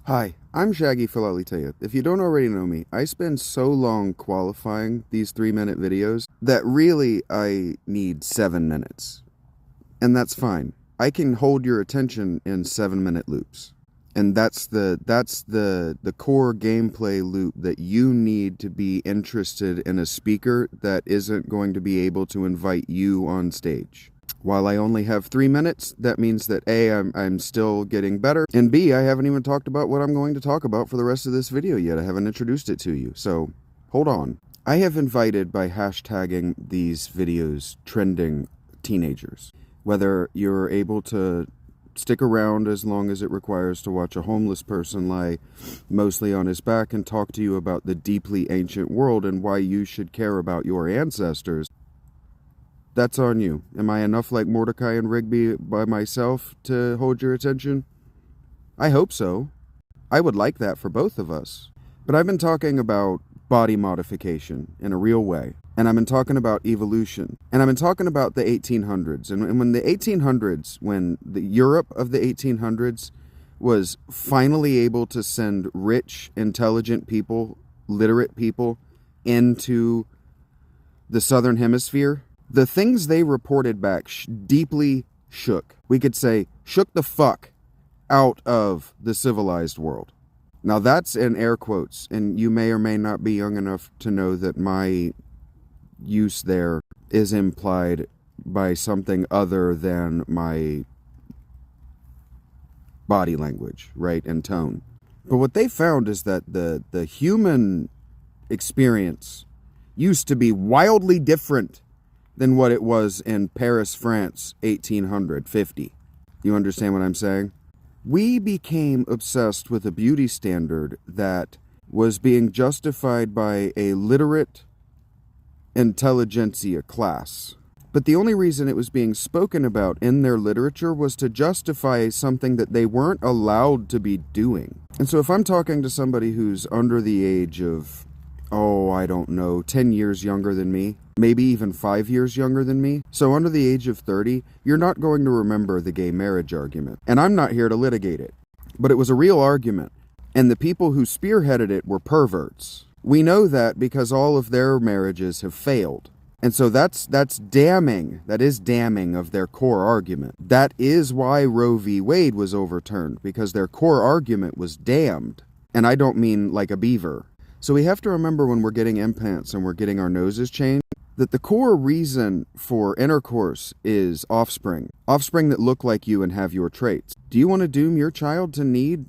Hi, I'm Shaggy Philaliteya. If you don't already know me, I spend so long qualifying these 3-minute videos that really I need 7 minutes. And that's fine. I can hold your attention in 7-minute loops. And that's the core gameplay loop that you need to be interested in a speaker that isn't going to be able to invite you on stage. While I only have 3 minutes, that means that A, I'm still getting better, and B, I haven't even talked about what I'm going to talk about for the rest of this video yet. I haven't introduced it to you, so hold on. I have invited, by hashtagging these videos, trending teenagers. Whether you're able to stick around as long as it requires to watch a homeless person lie mostly on his back and talk to you about the deeply ancient world and why you should care about your ancestors, that's on you. Am I enough like Mordecai and Rigby by myself to hold your attention? I hope so. I would like that for both of us. But I've been talking about body modification in a real way. And I've been talking about evolution. And I've been talking about the 1800s. And when the 1800s, when the Europe of the 1800s was finally able to send rich, intelligent people, literate people, into the southern hemisphere, the things they reported back deeply shook. We could say, shook the fuck out of the civilized world. Now that's in air quotes, and you may or may not be young enough to know that my use there is implied by something other than my body language, right, and tone. But what they found is that the human experience used to be wildly different than what it was in Paris, France, 1850. You understand what I'm saying? We became obsessed with a beauty standard that was being justified by a literate intelligentsia class. But the only reason it was being spoken about in their literature was to justify something that they weren't allowed to be doing. And so if I'm talking to somebody who's under the age of, I don't know, 10 years younger than me, maybe even 5 years younger than me, so under the age of 30, you're not going to remember the gay marriage argument. And I'm not here to litigate it. But it was a real argument. And the people who spearheaded it were perverts. We know that because all of their marriages have failed. And so that's damning. That is damning of their core argument. That is why Roe v. Wade was overturned, because their core argument was damned. And I don't mean like a beaver. So we have to remember when we're getting implants and we're getting our noses changed, that the core reason for intercourse is offspring. Offspring that look like you and have your traits. Do you want to doom your child to need